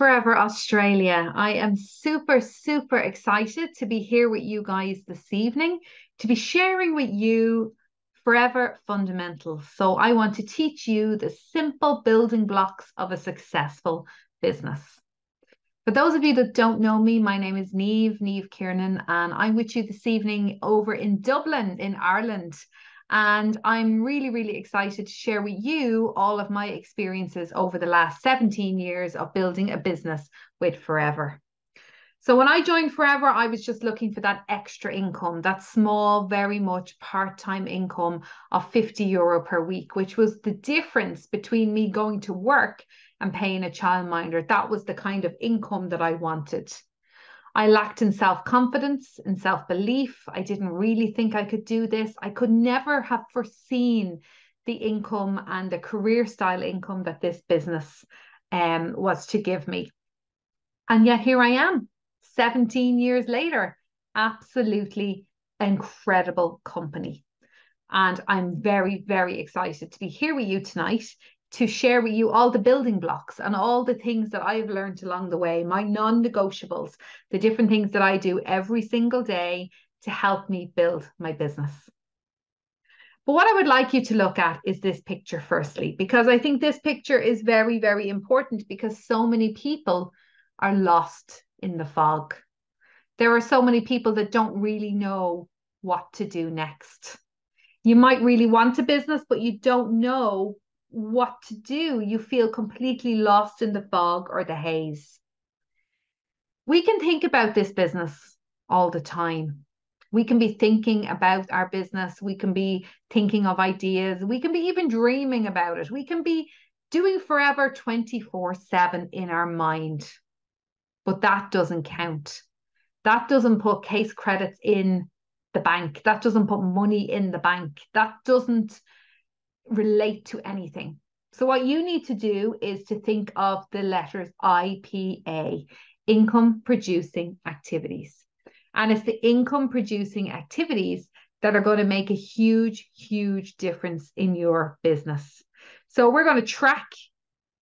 Forever Australia. I am super, super excited to be here with you guys this evening to be sharing with you Forever Fundamentals. So, I want to teach you the simple building blocks of a successful business. For those of you that don't know me, my name is Neve Kiernan, and I'm with you this evening over in Dublin, in Ireland. And I'm really, really excited to share with you all of my experiences over the last 17 years of building a business with Forever. So when I joined Forever, I was just looking for that extra income, that small, very much part-time income of €50 per week, which was the difference between me going to work and paying a childminder. That was the kind of income that I wanted. I lacked in self-confidence and self-belief. I didn't really think I could do this. I could never have foreseen the income and the career style income that this business was to give me. And yet here I am, 17 years later, absolutely incredible company. And I'm very, very excited to be here with you tonight to share with you all the building blocks and all the things that I've learned along the way, my non-negotiables, the different things that I do every single day to help me build my business. But what I would like you to look at is this picture firstly, because I think this picture is very, very important because so many people are lost in the fog. There are so many people that don't really know what to do next. You might really want a business, but you don't know what to do. You feel completely lost in the fog or the haze. We can think about this business all the time. We can be thinking about our business. We can be thinking of ideas. We can be even dreaming about it. We can be doing Forever 24/7 in our mind. But that doesn't count. That doesn't put case credits in the bank. That doesn't put money in the bank. That doesn't relate to anything. So what you need to do is to think of the letters IPA, income producing activities. And it's the income producing activities that are going to make a huge, huge difference in your business. So we're going to track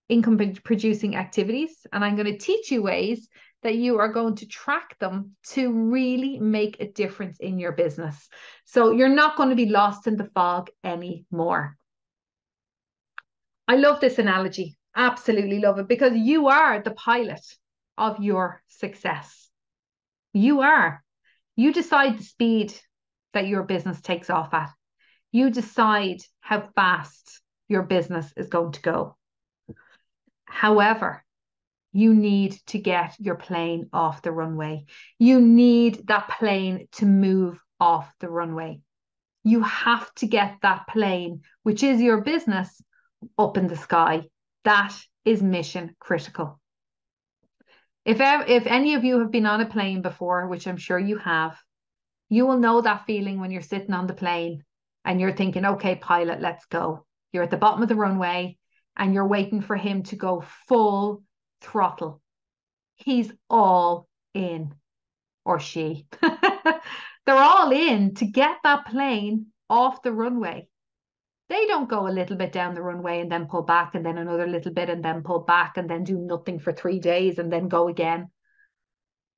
income producing activities, and I'm going to teach you ways that you are going to track them to really make a difference in your business. So you're not going to be lost in the fog anymore. I love this analogy. Absolutely love it because you are the pilot of your success. You are. You decide the speed that your business takes off at. You decide how fast your business is going to go. However, you need to get your plane off the runway. You need that plane to move off the runway. You have to get that plane, which is your business, up in the sky. That is mission critical. If any of you have been on a plane before, which I'm sure you have, you will know that feeling when you're sitting on the plane and you're thinking, okay, pilot, let's go. You're at the bottom of the runway and you're waiting for him to go full throttle. He's all in, or she. They're all in to get that plane off the runway. They don't go a little bit down the runway and then pull back and then another little bit and then pull back and then do nothing for 3 days and then go again.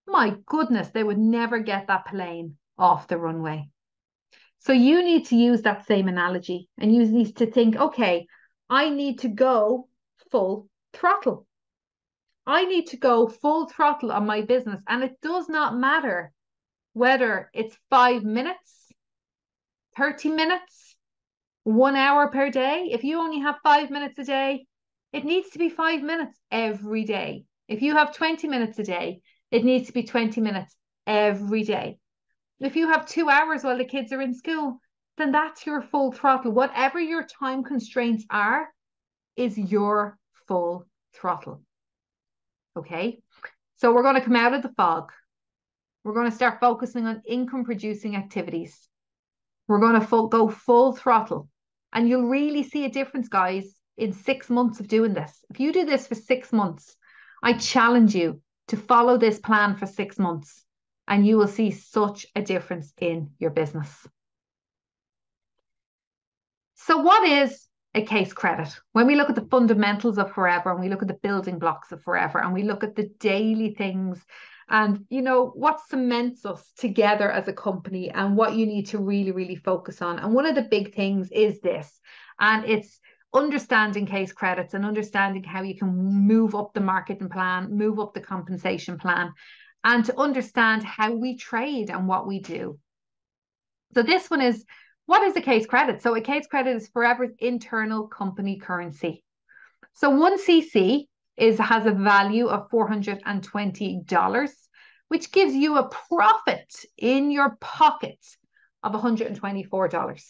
My goodness, they would never get that plane off the runway. So you need to use that same analogy and you need to think, okay, I need to go full throttle. I need to go full throttle on my business. And it does not matter whether it's 5 minutes, 30 minutes, 1 hour per day. If you only have 5 minutes a day, it needs to be 5 minutes every day. If you have 20 minutes a day, it needs to be 20 minutes every day. If you have 2 hours while the kids are in school, then that's your full throttle. Whatever your time constraints are, is your full throttle. Okay, so we're going to come out of the fog. We're going to start focusing on income producing activities. We're going to go full throttle. And you'll really see a difference, guys, in 6 months of doing this. If you do this for 6 months, I challenge you to follow this plan for 6 months and you will see such a difference in your business. So what is a case credit. When we look at the fundamentals of Forever and we look at the building blocks of Forever and we look at the daily things and, you know, what cements us together as a company and what you need to really, really focus on. And one of the big things is this, and it's understanding case credits and understanding how you can move up the marketing plan, move up the compensation plan, and to understand how we trade and what we do. So this one is, what is a case credit? So a case credit is Forever's internal company currency. So one CC has a value of $420, which gives you a profit in your pocket of $124.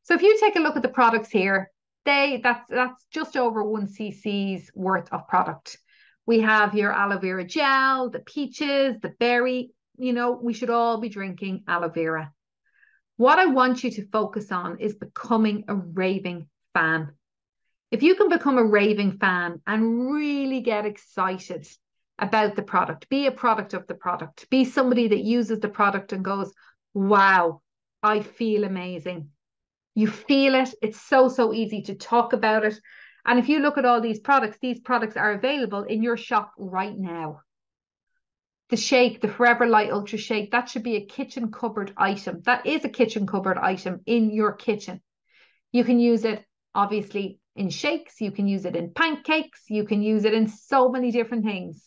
So if you take a look at the products here, that's just over one CC's worth of product. We have your aloe vera gel, the peaches, the berry. You know, we should all be drinking aloe vera. What I want you to focus on is becoming a raving fan. If you can become a raving fan and really get excited about the product, be a product of the product, be somebody that uses the product and goes, wow, I feel amazing. You feel it. It's so, so easy to talk about it. And if you look at all these products are available in your shop right now. The shake, the Forever Light Ultra Shake, that should be a kitchen cupboard item. That is a kitchen cupboard item in your kitchen. You can use it, obviously, in shakes. You can use it in pancakes. You can use it in so many different things.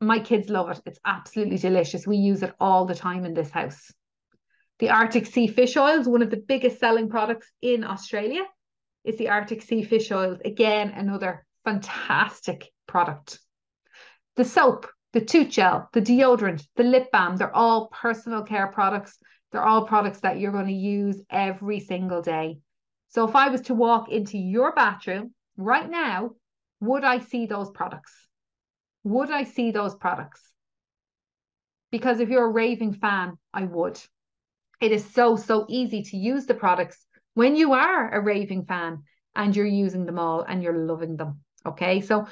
My kids love it. It's absolutely delicious. We use it all the time in this house. The Arctic Sea fish oils, one of the biggest selling products in Australia, is the Arctic Sea fish oils. Again, another fantastic product. The soap, the tooth gel, the deodorant, the lip balm, they're all personal care products. They're all products that you're going to use every single day. So if I was to walk into your bathroom right now, would I see those products? Would I see those products? Because if you're a raving fan, I would. It is so, so easy to use the products when you are a raving fan and you're using them all and you're loving them. Okay, so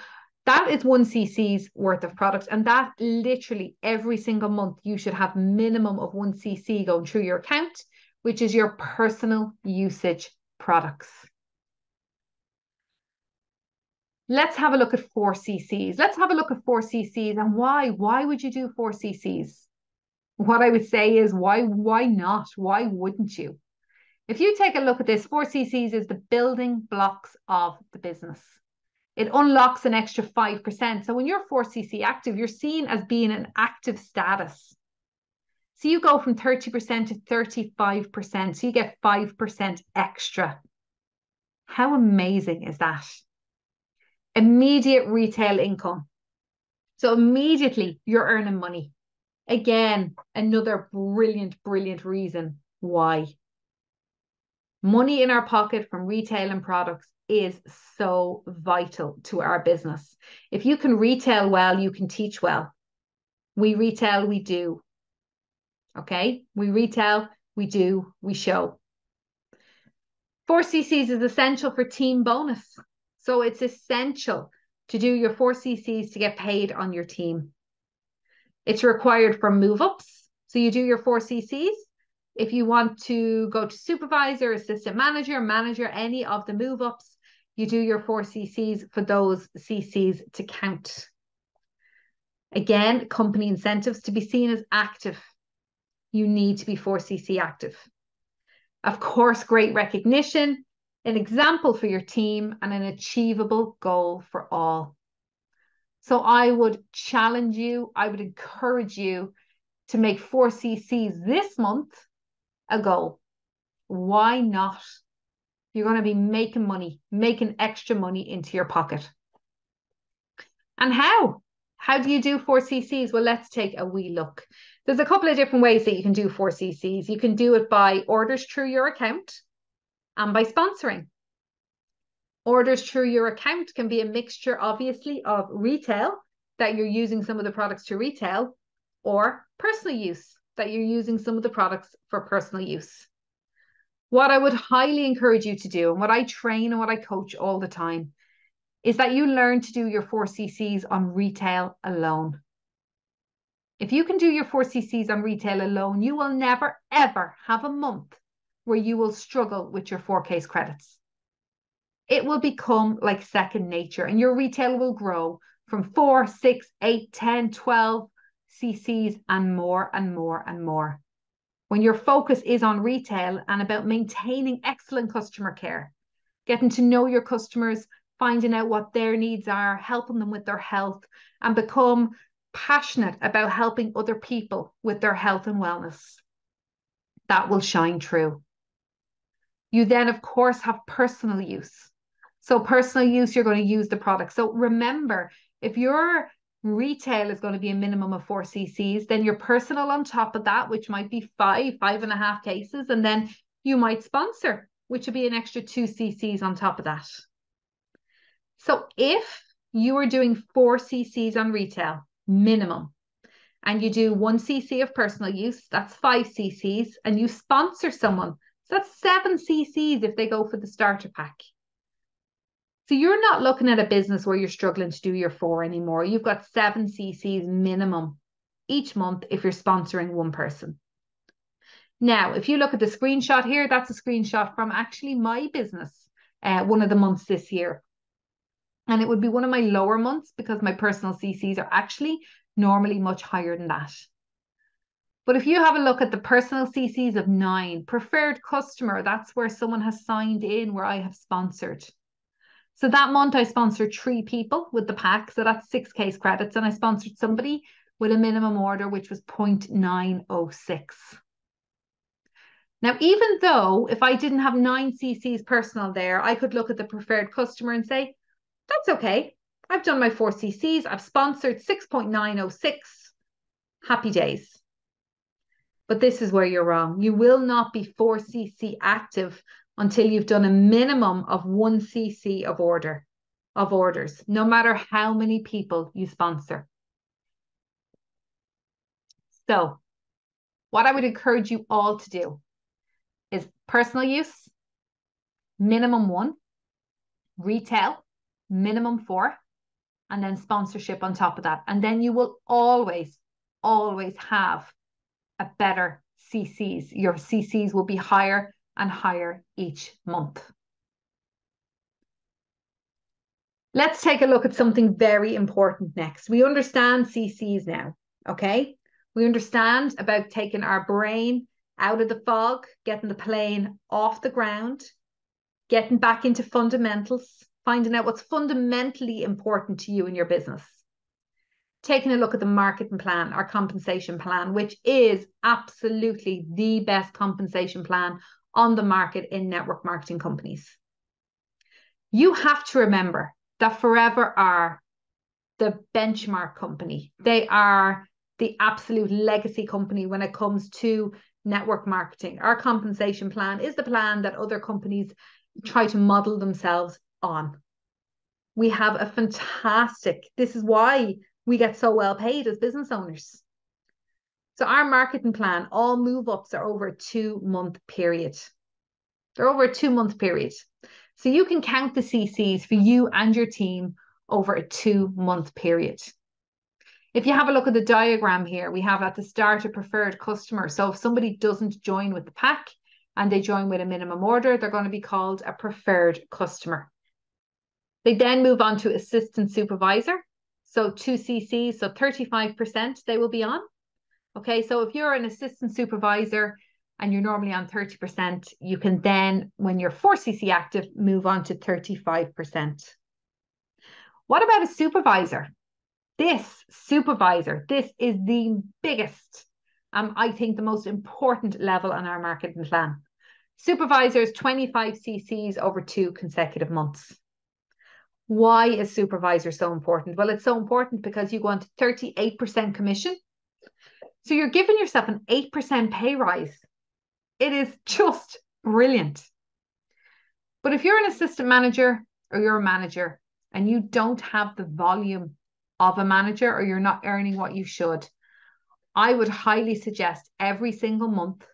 that is one CC's worth of product. And that literally every single month, you should have minimum of one CC going through your account, which is your personal usage products. Let's have a look at 4 CCs. Let's have a look at 4 CCs and why. Why would you do 4 CCs? What I would say is why not? Why wouldn't you? If you take a look at this, 4 CCs is the building blocks of the business. It unlocks an extra 5%. So when you're 4CC active, you're seen as being an active status. So you go from 30% to 35%. So you get 5% extra. How amazing is that? Immediate retail income. So immediately you're earning money. Again, another brilliant, brilliant reason why. Money in our pocket from retail and products is so vital to our business. If you can retail well, you can teach well. We retail, we do. Okay? We retail, we do, we show. 4CCs is essential for team bonus. So it's essential to do your 4CCs to get paid on your team. It's required for move ups. So you do your 4CCs. If you want to go to supervisor, assistant manager, manager, any of the move ups, you do your 4CCs for those CCs to count. Again, company incentives to be seen as active. You need to be 4CC active. Of course, great recognition, an example for your team, and an achievable goal for all. So I would challenge you, I would encourage you to make 4CCs this month a goal. Why not? You're going to be making money, making extra money into your pocket. And how? How do you do 4CCs? Well, let's take a wee look. There's a couple of different ways that you can do 4CCs. You can do it by orders through your account and by sponsoring. Orders through your account can be a mixture, obviously, of retail, that you're using some of the products to retail, or personal use, that you're using some of the products for personal use. What I would highly encourage you to do, and what I train and what I coach all the time, is that you learn to do your 4CCs on retail alone. If you can do your 4CCs on retail alone, you will never, ever have a month where you will struggle with your 4 case credits. It will become like second nature, and your retail will grow from 4, 6, 8, 10, 12 cc's and more and more and more. When your focus is on retail and about maintaining excellent customer care, getting to know your customers, finding out what their needs are, helping them with their health, and become passionate about helping other people with their health and wellness, that will shine through. You then, of course, have personal use. So, personal use, you're going to use the product. So, remember, if your retail is going to be a minimum of 4 cc's, then your personal on top of that, which might be 5.5 cases, and then you might sponsor, which would be an extra 2 cc's on top of that. So, if you are doing 4 cc's on retail minimum, and you do 1 cc of personal use, that's 5 cc's, and you sponsor someone, so that's 7 cc's if they go for the starter pack. So you're not looking at a business where you're struggling to do your 4 anymore. You've got 7 cc's minimum each month if you're sponsoring one person. Now, if you look at the screenshot here, that's a screenshot from actually my business, one of the months this year. And it would be one of my lower months because my personal cc's are actually normally much higher than that. But if you have a look at the personal cc's of 9, preferred customer, that's where someone has signed in, where I have sponsored. So that month I sponsored 3 people with the pack. So that's 6 case credits. And I sponsored somebody with a minimum order, which was 0.906. Now, even though if I didn't have 9 cc's personal there, I could look at the preferred customer and say, that's okay. I've done my 4 cc's. I've sponsored 6.906. Happy days. But this is where you're wrong. You will not be 4 cc active until you've done a minimum of 1 cc of orders, no matter how many people you sponsor. So what I would encourage you all to do is personal use, minimum 1, retail, minimum 4, and then sponsorship on top of that. And then you will always, always have a better cc's. Your cc's will be higher and higher each month. Let's take a look at something very important next. We understand cc's now, okay? We understand about taking our brain out of the fog, getting the plane off the ground, getting back into fundamentals, finding out what's fundamentally important to you in your business. Taking a look at the marketing plan, our compensation plan, which is absolutely the best compensation plan on the market in network marketing companies. You have to remember that Forever are the benchmark company. They are the absolute legacy company when it comes to network marketing. Our compensation plan is the plan that other companies try to model themselves on. We have a fantastic, this is why we get so well paid as business owners. So our marketing plan, all move ups are over a 2-month period. They're over a 2-month period. So you can count the cc's for you and your team over a 2-month period. If you have a look at the diagram here, we have at the start a preferred customer. So if somebody doesn't join with the pack and they join with a minimum order, they're going to be called a preferred customer. They then move on to assistant supervisor. So 2 cc's, so 35% they will be on. Okay, so if you're an assistant supervisor and you're normally on 30%, you can then, when you're 4 cc active, move on to 35%. What about a supervisor? This supervisor, this is the biggest, I think the most important level on our marketing plan. Supervisors, 25 cc's over 2 consecutive months. Why is supervisor so important? Well, it's so important because you want 38% commission. So you're giving yourself an 8% pay rise. It is just brilliant. But if you're an assistant manager or you're a manager and you don't have the volume of a manager or you're not earning what you should, I would highly suggest every single month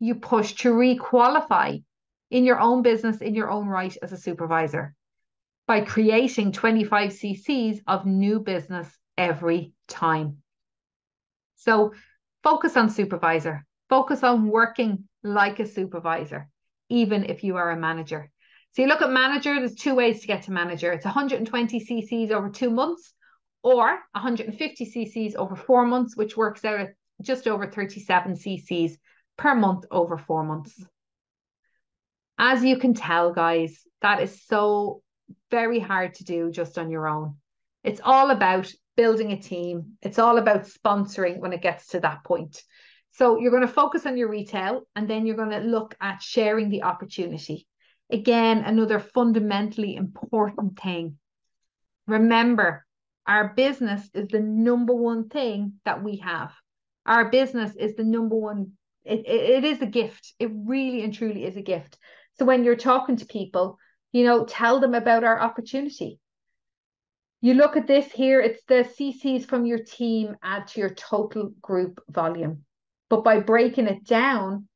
you push to re-qualify in your own business, in your own right as a supervisor by creating 25 cc's of new business every time. So focus on supervisor, focus on working like a supervisor, even if you are a manager. So you look at manager, there's two ways to get to manager. It's 120 cc's over 2 months or 150 cc's over 4 months, which works out at just over 37 cc's per month over 4 months. As you can tell, guys, that is so very hard to do just on your own. It's all about building a team. It's all about sponsoring when it gets to that point. So you're going to focus on your retail, and then you're going to look at sharing the opportunity. Again, another fundamentally important thing. Remember, our business is the number one thing that we have. Our business is the number one. It is a gift. It really and truly is a gift. So when you're talking to people, tell them about our opportunity. You look at this here, it's the CCs from your team add to your total group volume. But by breaking it down,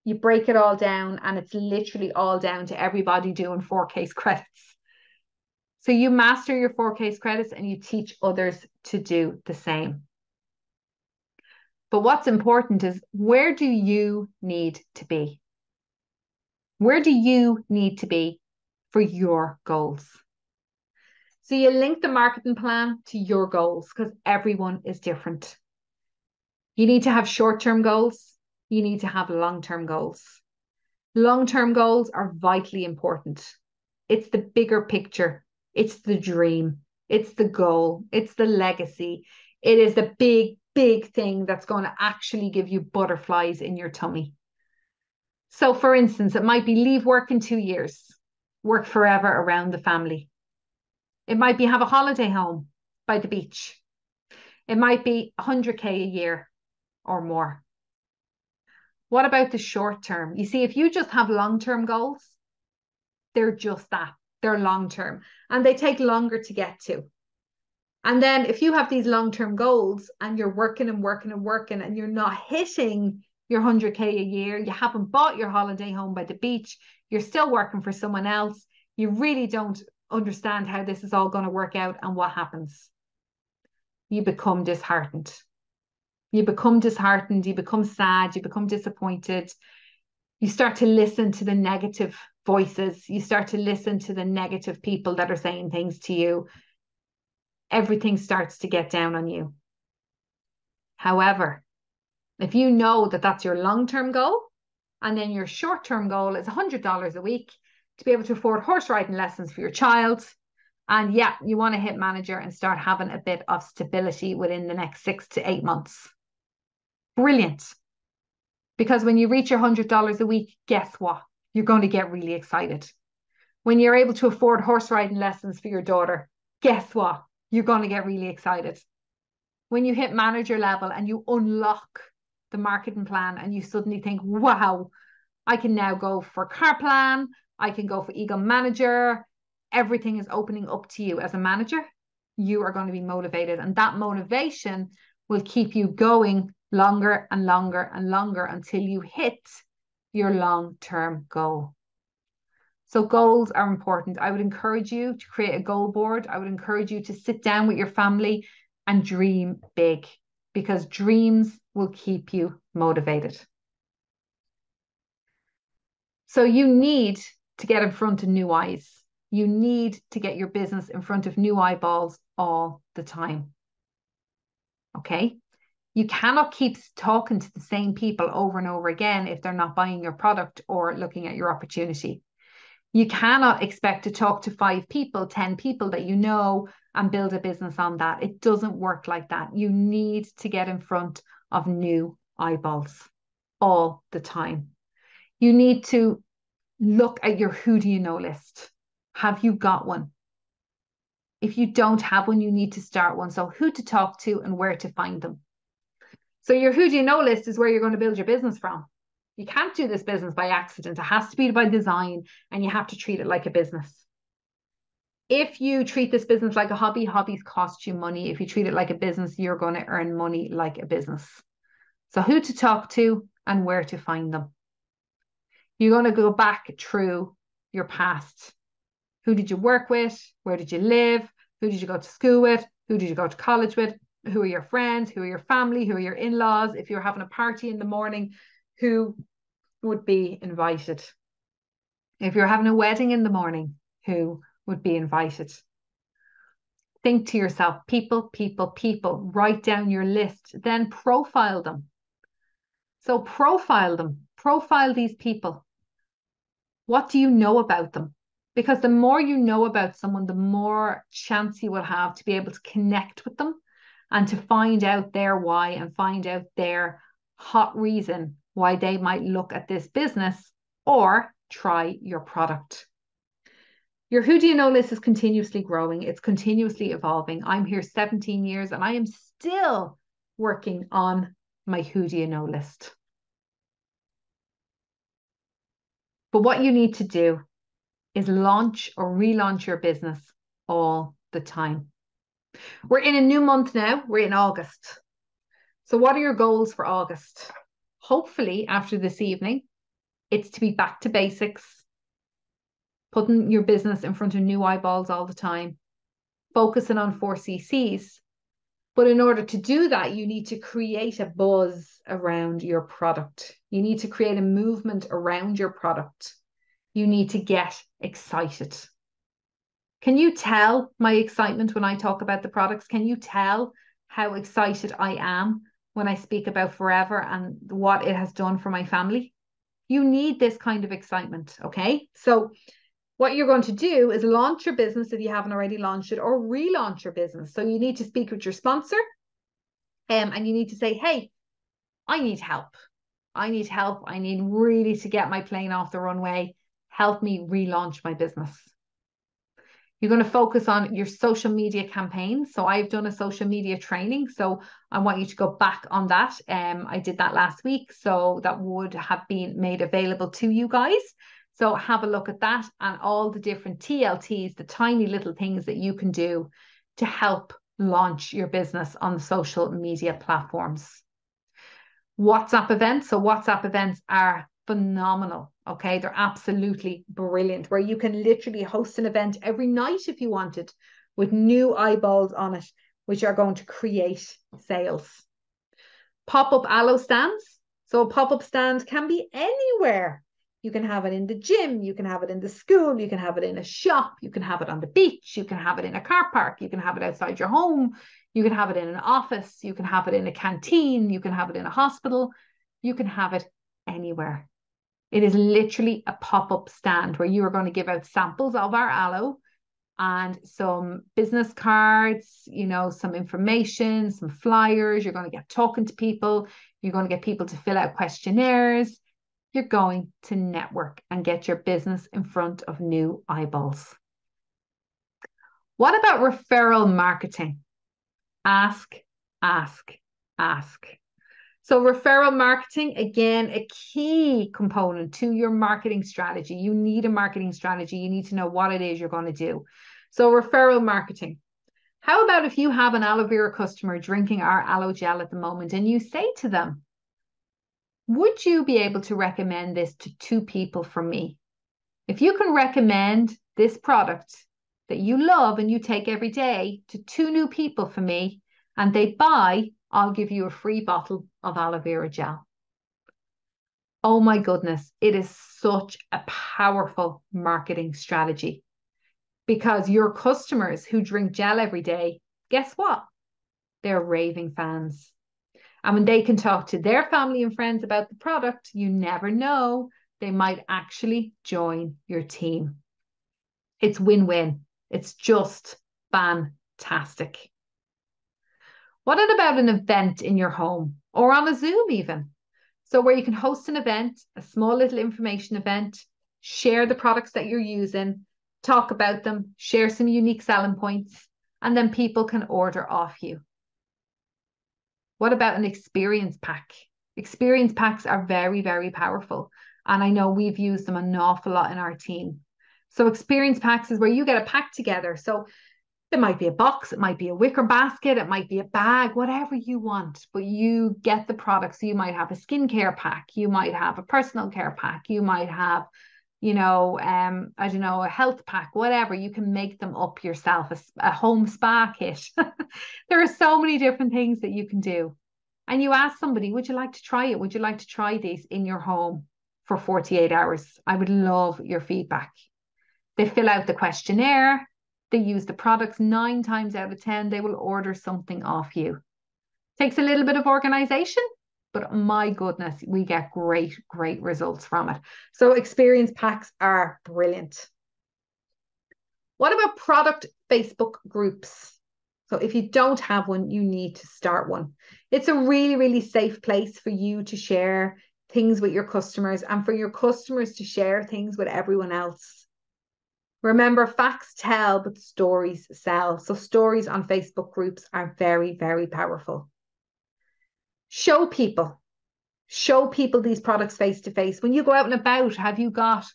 you break it all down, and it's literally all down to everybody doing 4Ks credits. So you master your 4Ks credits and you teach others to do the same. But what's important is, where do you need to be? Where do you need to be for your goals? So you link the marketing plan to your goals, because everyone is different. You need to have short-term goals. You need to have long-term goals. Long-term goals are vitally important. It's the bigger picture. It's the dream. It's the goal. It's the legacy. It is the big, big thing that's going to actually give you butterflies in your tummy. So for instance, it might be leave work in 2 years, work forever around the family. It might be have a holiday home by the beach. It might be 100K a year or more. What about the short term? You see, if you just have long-term goals, they're just that. They're long-term and they take longer to get to. And then if you have these long-term goals and you're working and working and working and you're not hitting your 100K a year, you haven't bought your holiday home by the beach, you're still working for someone else, you really don't understand how this is all going to work out. And what happens? You become disheartened. You become disheartened, you become sad, you become disappointed. You start to listen to the negative voices. You start to listen to the negative people that are saying things to you. Everything starts to get down on you. However, if you know that that's your long-term goal, and then your short-term goal is $100 a week to be able to afford horse riding lessons for your child, and yeah, you want to hit manager and start having a bit of stability within the next 6 to 8 months. Brilliant. Because when you reach your $100 a week, guess what? You're going to get really excited. When you're able to afford horse riding lessons for your daughter, guess what? You're going to get really excited. When you hit manager level and you unlock the marketing plan and you suddenly think, wow, I can now go for car plan, I can go for ego manager, everything is opening up to you as a manager, you are going to be motivated. And that motivation will keep you going longer and longer and longer until you hit your long-term goal. So goals are important. I would encourage you to create a goal board. I would encourage you to sit down with your family and dream big, because dreams will keep you motivated. So you need to get in front of new eyes. You need to get your business in front of new eyeballs all the time. Okay? You cannot keep talking to the same people over and over again if they're not buying your product or looking at your opportunity. You cannot expect to talk to 5 people, 10 people that you know and build a business on that. It doesn't work like that. You need to get in front of new eyeballs all the time. You need to look at your who do you know list. Have you got one? If you don't have one, you need to start one. So who to talk to and where to find them. So your who do you know list is where you're going to build your business from. You can't do this business by accident. It has to be by design, and you have to treat it like a business. If you treat this business like a hobby, hobbies cost you money. If you treat it like a business, you're going to earn money like a business. So who to talk to and where to find them. You're going to go back through your past. Who did you work with? Where did you live? Who did you go to school with? Who did you go to college with? Who are your friends? Who are your family? Who are your in-laws? If you're having a party in the morning, who would be invited? If you're having a wedding in the morning, who would be invited? Think to yourself, people, people, people, write down your list, then profile them. So profile them, profile these people. What do you know about them? Because the more you know about someone, the more chance you will have to be able to connect with them and to find out their why and find out their hot reason why they might look at this business or try your product. Your Who Do You Know list is continuously growing. It's continuously evolving. I'm here 17 years and I am still working on my Who Do You Know list. But what you need to do is launch or relaunch your business all the time. We're in a new month now. We're in August. So what are your goals for August? Hopefully, after this evening, it's to be back to basics, putting your business in front of new eyeballs all the time, focusing on 4CCs. But in order to do that, you need to create a buzz around your product. You need to create a movement around your product. You need to get excited. Can you tell my excitement when I talk about the products? Can you tell how excited I am when I speak about Forever and what it has done for my family? You need this kind of excitement, okay? So what you're going to do is launch your business if you haven't already launched it, or relaunch your business. So you need to speak with your sponsor and you need to say, hey, I need help. I need help. I need really to get my plane off the runway. Help me relaunch my business. You're going to focus on your social media campaigns. So I've done a social media training. So I want you to go back on that. I did that last week. So that would have been made available to you guys. So have a look at that and all the different TLTs, the tiny little things that you can do to help launch your business on the social media platforms. WhatsApp events. So WhatsApp events are phenomenal. Okay. They're absolutely brilliant, where you can literally host an event every night if you wanted, with new eyeballs on it, which are going to create sales. Pop-up aloe stands. So a pop-up stand can be anywhere. You can have it in the gym, you can have it in the school, you can have it in a shop, you can have it on the beach, you can have it in a car park, you can have it outside your home, you can have it in an office, you can have it in a canteen, you can have it in a hospital, you can have it anywhere. It is literally a pop-up stand where you are going to give out samples of our aloe and some business cards, you know, some information, some flyers. You're going to get talking to people. You're going to get people to fill out questionnaires. You're going to network and get your business in front of new eyeballs. What about referral marketing? Ask, ask, ask. So referral marketing, again, a key component to your marketing strategy. You need a marketing strategy. You need to know what it is you're going to do. So referral marketing. How about if you have an aloe vera customer drinking our aloe gel at the moment and you say to them, would you be able to recommend this to 2 people from me? If you can recommend this product that you love and you take every day to 2 new people for me and they buy, I'll give you a free bottle of aloe vera gel. Oh my goodness, it is such a powerful marketing strategy, because your customers who drink gel every day, guess what? They're raving fans. And when they can talk to their family and friends about the product, you never know, they might actually join your team. It's win-win. It's just fantastic. What about an event in your home or on a Zoom even? So where you can host an event, a small little information event, share the products that you're using, talk about them, share some unique selling points, and then people can order off you. What about an experience pack? Experience packs are very, very powerful. And I know we've used them an awful lot in our team. So experience packs is where you get a pack together. So it might be a box, it might be a wicker basket, it might be a bag, whatever you want, but you get the products. So you might have a skincare pack, you might have a personal care pack, you might have, you know, I don't know, a health pack, whatever. You can make them up yourself, a home spa kit. There are so many different things that you can do. And you ask somebody, would you like to try it? Would you like to try these in your home? for 48 hours. I would love your feedback. They fill out the questionnaire. They use the products 9 times out of 10. They will order something off you. Takes a little bit of organization, but my goodness, we get great, great results from it. So experience packs are brilliant. What about product Facebook groups? So if you don't have one, you need to start one. It's a really, really safe place for you to share things with your customers and for your customers to share things with everyone else. Remember, facts tell, but stories sell. So stories on Facebook groups are very, very powerful. Show people these products face to face. When you go out and about, have you got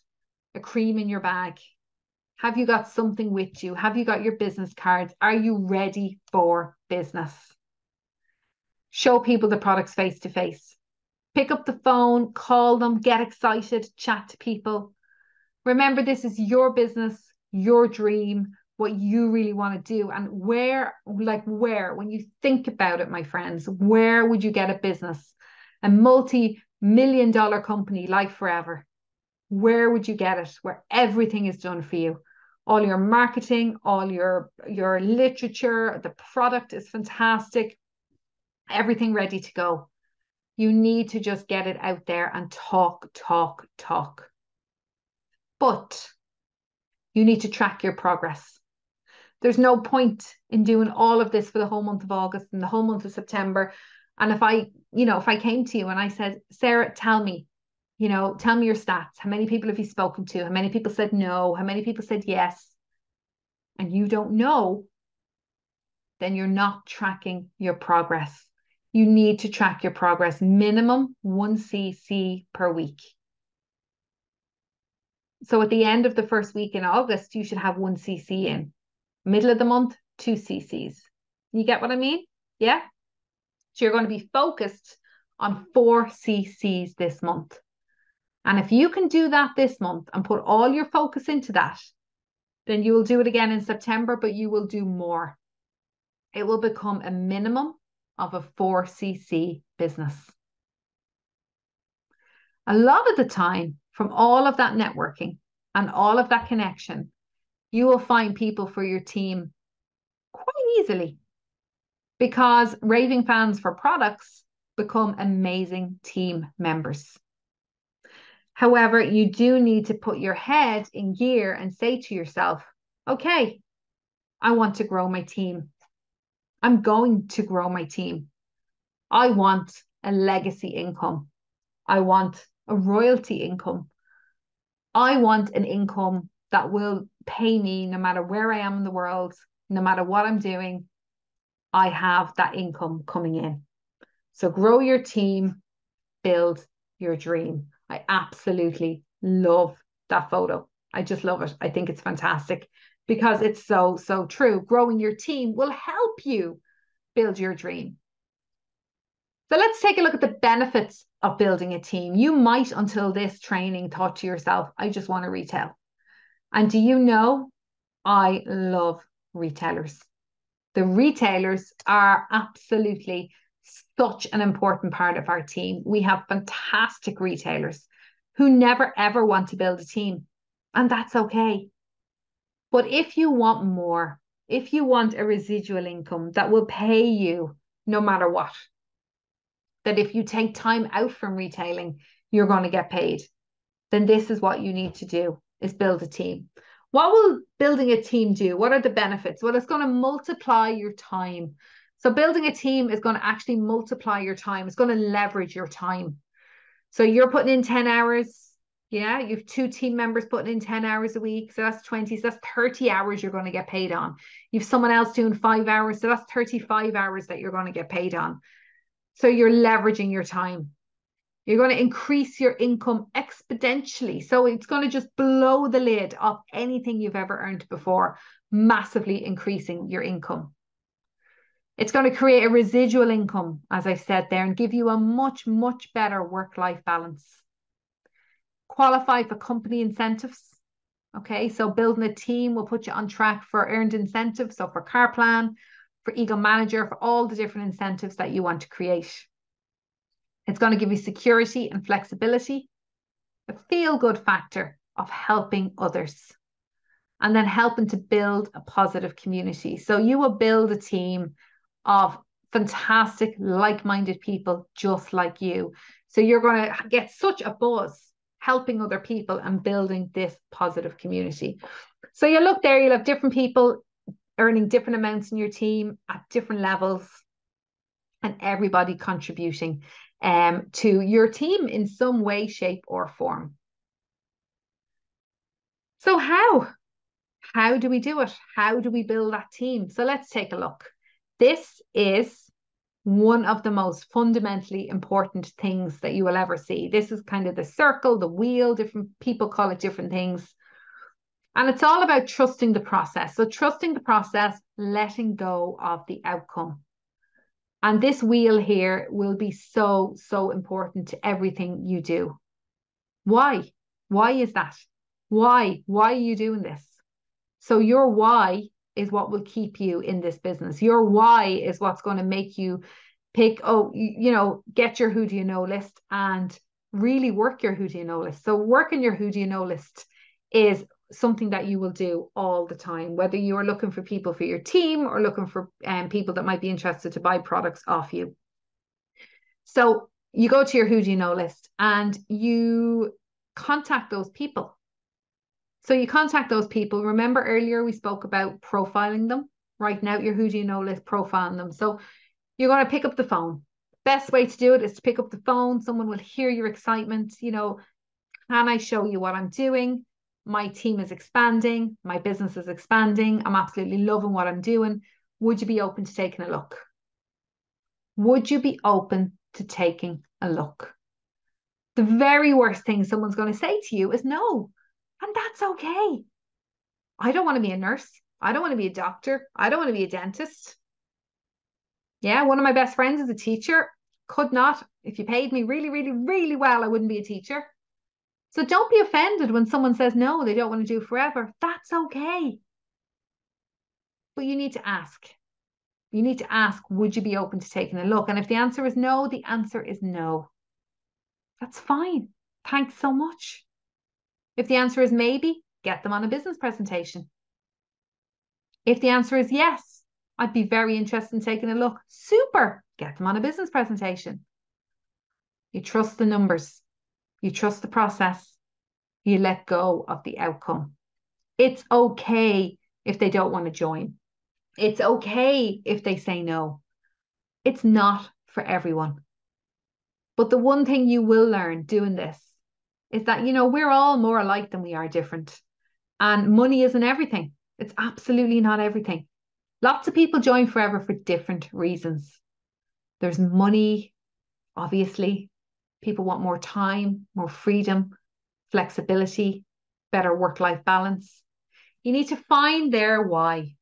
a cream in your bag? Have you got something with you? Have you got your business cards? Are you ready for business? Show people the products face to face. Pick up the phone, call them, get excited, chat to people. Remember, this is your business, your dream, what you really want to do. And where, when you think about it, my friends, where would you get a business? A multi-million-dollar company like Forever. Where would you get it? Where everything is done for you. All your marketing, all your literature, the product is fantastic. Everything ready to go. You need to just get it out there and talk. But you need to track your progress. There's no point in doing all of this for the whole month of August and the whole month of September. And if I came to you and I said, Sarah, tell me your stats. How many people have you spoken to? How many people said no? How many people said yes? And you don't know, then you're not tracking your progress. You need to track your progress, minimum 1 cc per week. So at the end of the first week in August, you should have 1 cc in. Middle of the month, 2 cc's. You get what I mean? Yeah? So you're going to be focused on 4 cc's this month. And if you can do that this month and put all your focus into that, then you will do it again in September, but you will do more. It will become a minimum of a 4 cc business. A lot of the time, from all of that networking and all of that connection, you will find people for your team quite easily, because raving fans for products become amazing team members. However, you do need to put your head in gear and say to yourself, okay, I want to grow my team. I'm going to grow my team. I want a legacy income. I want a royalty income. I want an income that will pay me no matter where I am in the world, no matter what I'm doing. I have that income coming in. So grow your team, build your dream. I absolutely love that photo. I just love it. I think it's fantastic because it's so, so true. Growing your team will help you build your dream. So let's take a look at the benefits of building a team. You might, until this training, thought to yourself, I just want to retail. And do you know, I love retailers. The retailers are absolutely such an important part of our team. We have fantastic retailers who never ever want to build a team, and that's okay. But if you want more, if you want a residual income that will pay you no matter what, that if you take time out from retailing, you're going to get paid, then this is what you need to do, is build a team. What will building a team do? What are the benefits? Well, it's going to multiply your time. So building a team is going to actually multiply your time. It's going to leverage your time. So you're putting in 10 hours. Yeah, you have 2 team members putting in 10 hours a week. So that's 20. So that's 30 hours you're going to get paid on. You have someone else doing 5 hours. So that's 35 hours that you're going to get paid on. So you're leveraging your time. You're going to increase your income exponentially. So it's going to just blow the lid off anything you've ever earned before, massively increasing your income. It's going to create a residual income, as I said there, and give you a much, much better work-life balance. Qualify for company incentives. Okay, so building a team will put you on track for earned incentives. So for CarPlan, for Eagle Manager, for all the different incentives that you want to create. It's going to give you security and flexibility. a feel-good factor of helping others and then helping to build a positive community. So you will build a team of fantastic, like-minded people just like you. So you're going to get such a buzz helping other people and building this positive community. So you look there, you'll have different people earning different amounts in your team at different levels and everybody contributing to your team in some way, shape, or form. So how do we do it? How do we build that team? So let's take a look. This is one of the most fundamentally important things that you will ever see. This is kind of the circle, the wheel, different people call it different things. And it's all about trusting the process. So trusting the process, letting go of the outcome. And this wheel here will be so, so important to everything you do. Why? Why is that? Why? Why are you doing this? So your why is what will keep you in this business. Your why is what's going to make you pick, get your who do you know list and really work your who do you know list. So working your who do you know list is something that you will do all the time, whether you are looking for people for your team or looking for people that might be interested to buy products off you. So you go to your who do you know list and you contact those people. So you contact those people. Remember earlier we spoke about profiling them, writing out your who do you know list, profiling them. So you're going to pick up the phone. Best way to do it is to pick up the phone. Someone will hear your excitement. Can I show you what I'm doing? My team is expanding. My business is expanding. I'm absolutely loving what I'm doing. Would you be open to taking a look? Would you be open to taking a look? The very worst thing someone's going to say to you is no. And that's okay. I don't want to be a nurse. I don't want to be a doctor. I don't want to be a dentist. Yeah, one of my best friends is a teacher. Could not. If you paid me really, really, really well, I wouldn't be a teacher. So don't be offended when someone says no, they don't want to do forever. That's okay. But you need to ask. You need to ask, would you be open to taking a look? And if the answer is no, the answer is no. That's fine. Thanks so much. If the answer is maybe, get them on a business presentation. If the answer is yes, I'd be very interested in taking a look. Super. Get them on a business presentation. You trust the numbers. You trust the process. You let go of the outcome. It's okay if they don't want to join. It's okay if they say no. It's not for everyone. But the one thing you will learn doing this is that, we're all more alike than we are different. And money isn't everything. It's absolutely not everything. Lots of people join Forever for different reasons. There's money, obviously. People want more time, more freedom, flexibility, better work-life balance. You need to find their why.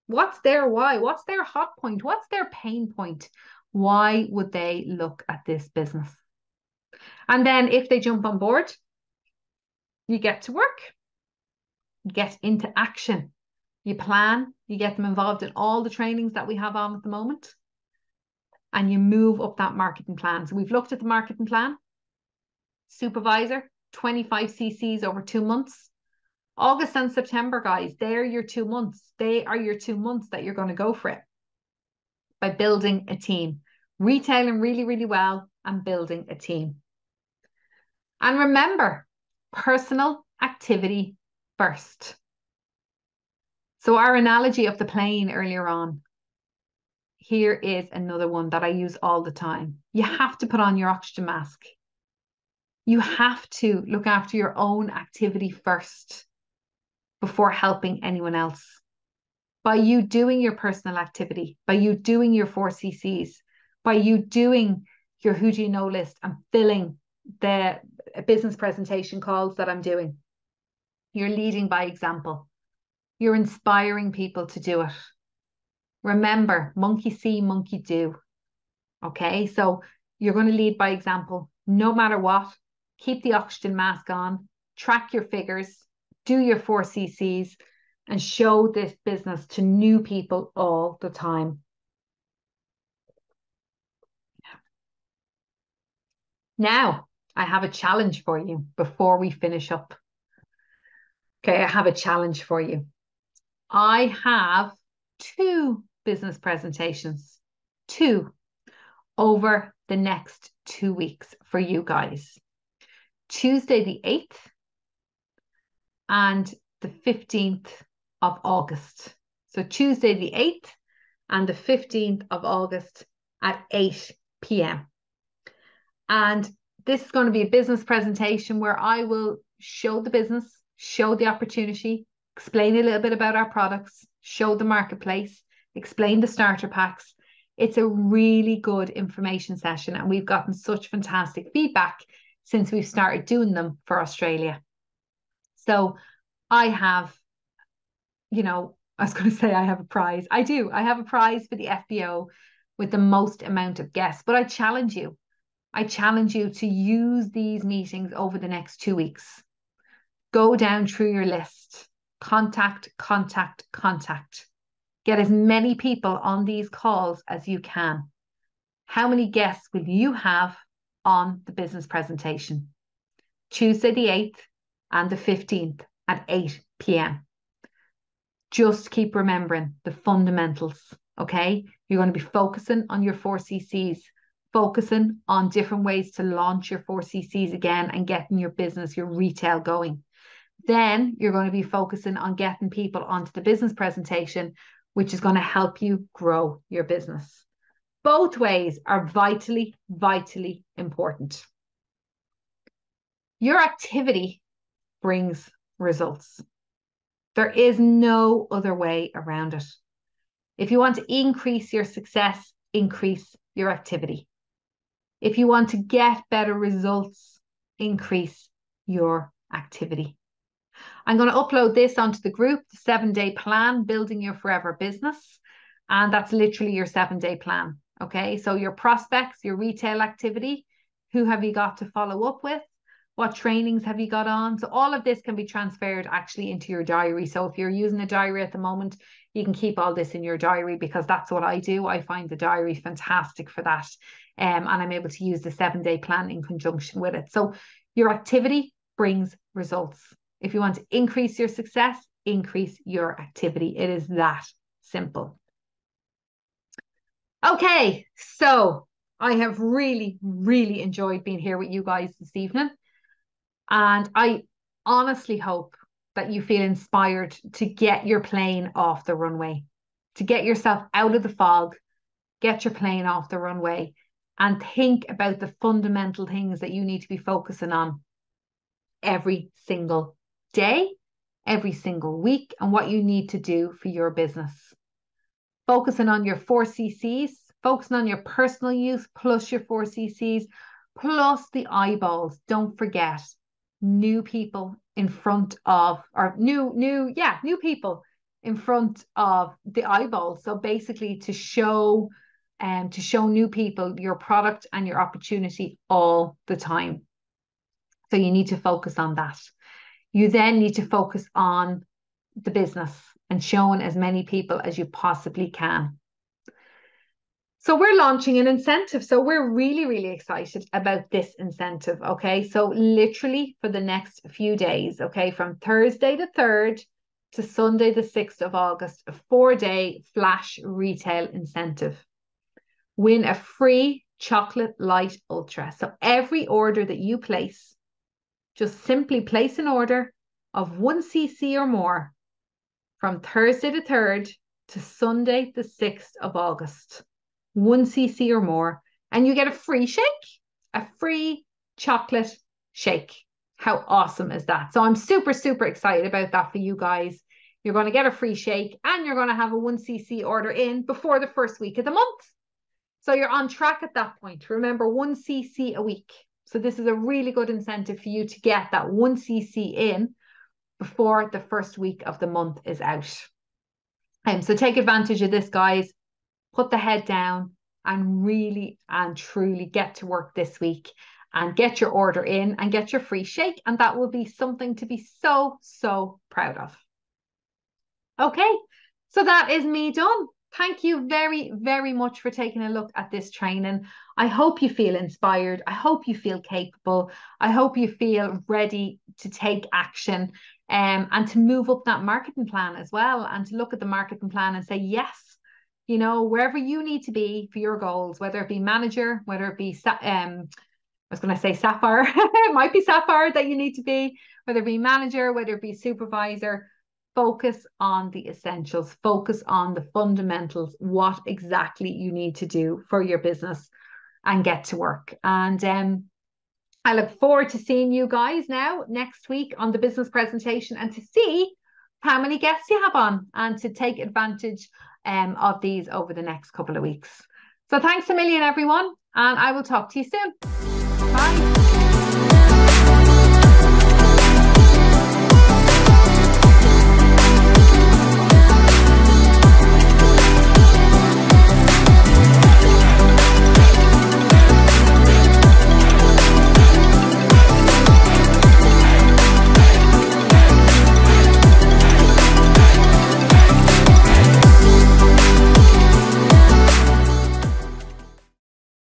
What's their why? What's their hot point? What's their pain point? Why would they look at this business? And then if they jump on board, you get to work, get into action. You plan, you get them involved in all the trainings that we have on at the moment, and you move up that marketing plan. So we've looked at the marketing plan. Supervisor, 25 CCs over 2 months. August and September, guys, they're your 2 months. They are your 2 months that you're going to go for it by building a team, retailing really, really well and building a team. And remember, personal activity first. So our analogy of the plane earlier on, here is another one that I use all the time. You have to put on your oxygen mask. You have to look after your own activity first before helping anyone else. By you doing your personal activity, by you doing your 4 CCs, by you doing your who do you know list and filling the business presentation calls that I'm doing, you're leading by example. You're inspiring people to do it. Remember, monkey see, monkey do. Okay, so you're going to lead by example no matter what. Keep the oxygen mask on, track your figures, do your 4 CCs, and show this business to new people all the time. Now, I have a challenge for you before we finish up. Okay, I have a challenge for you. I have two business presentations, two over the next 2 weeks for you guys. Tuesday the 8th and the 15th of August. So Tuesday the 8th and the 15th of August at 8 p.m. And this is going to be a business presentation where I will show the business, show the opportunity, explain a little bit about our products, show the marketplace, explain the starter packs. It's a really good information session, and we've gotten such fantastic feedback since we've started doing them for Australia. So I have, I was going to say I have a prize. I do. I have a prize for the FBO with the most amount of guests, but I challenge you. I challenge you to use these meetings over the next 2 weeks. Go down through your list. Contact. Get as many people on these calls as you can. How many guests will you have on the business presentation? Tuesday the 8th and the 15th at 8 p.m. Just keep remembering the fundamentals, okay? You're going to be focusing on your 4CCs, focusing on different ways to launch your 4CCs again and getting your business, your retail going. Then you're going to be focusing on getting people onto the business presentation, which is going to help you grow your business. Both ways are vitally, vitally important. Your activity brings results. There is no other way around it. If you want to increase your success, increase your activity. If you want to get better results, increase your activity. I'm going to upload this onto the group, the 7-day plan, building your forever business. And that's literally your 7-day plan. Okay. So your prospects, your retail activity, who have you got to follow up with? What trainings have you got on? So all of this can be transferred actually into your diary. So if you're using a diary at the moment, you can keep all this in your diary, because that's what I do. I find the diary fantastic for that. And I'm able to use the 7-day plan in conjunction with it. So your activity brings results. If you want to increase your success, increase your activity. It is that simple. Okay, so I have really, really enjoyed being here with you guys this evening. And I honestly hope that you feel inspired to get your plane off the runway, to get yourself out of the fog, get your plane off the runway, and think about the fundamental things that you need to be focusing on every single day, every single week, and what you need to do for your business. Focusing on your 4CCs, focusing on your personal use plus your 4CCs, plus the eyeballs. Don't forget, new people in front of, or new people in front of the eyeballs. So basically to show new people your product and your opportunity all the time. So you need to focus on that. You then need to focus on the business and showing as many people as you possibly can. So we're launching an incentive. So we're really, really excited about this incentive. Okay. So literally for the next few days, okay, from Thursday the 3rd to Sunday the 6th of August, a 4-day flash retail incentive. Win a free chocolate light ultra. So every order that you place, just simply place an order of 1cc or more from Thursday the 3rd to Sunday the 6th of August. 1cc or more, and you get a free shake, a free chocolate shake. How awesome is that? So I'm super, super excited about that for you guys. You're going to get a free shake and you're going to have a 1cc order in before the first week of the month. So you're on track at that point. Remember, 1cc a week. So this is a really good incentive for you to get that 1cc in before the first week of the month is out. So take advantage of this, guys. Put the head down and really and truly get to work this week and get your order in and get your free shake. And that will be something to be so, so proud of. Okay, so that is me done. Thank you very, very much for taking a look at this training. I hope you feel inspired. I hope you feel capable. I hope you feel ready to take action, and to move up that marketing plan as well, and to look at the marketing plan and say, yes, you know, wherever you need to be for your goals, whether it be manager, whether it be, I was going to say sapphire, it might be sapphire that you need to be, whether it be manager, whether it be supervisor. Focus on the essentials, focus on the fundamentals, what exactly you need to do for your business, and get to work. And I look forward to seeing you guys now next week on the business presentation, and to see how many guests you have on, and to take advantage of these over the next couple of weeks. So thanks a million, everyone, and I will talk to you soon. Bye.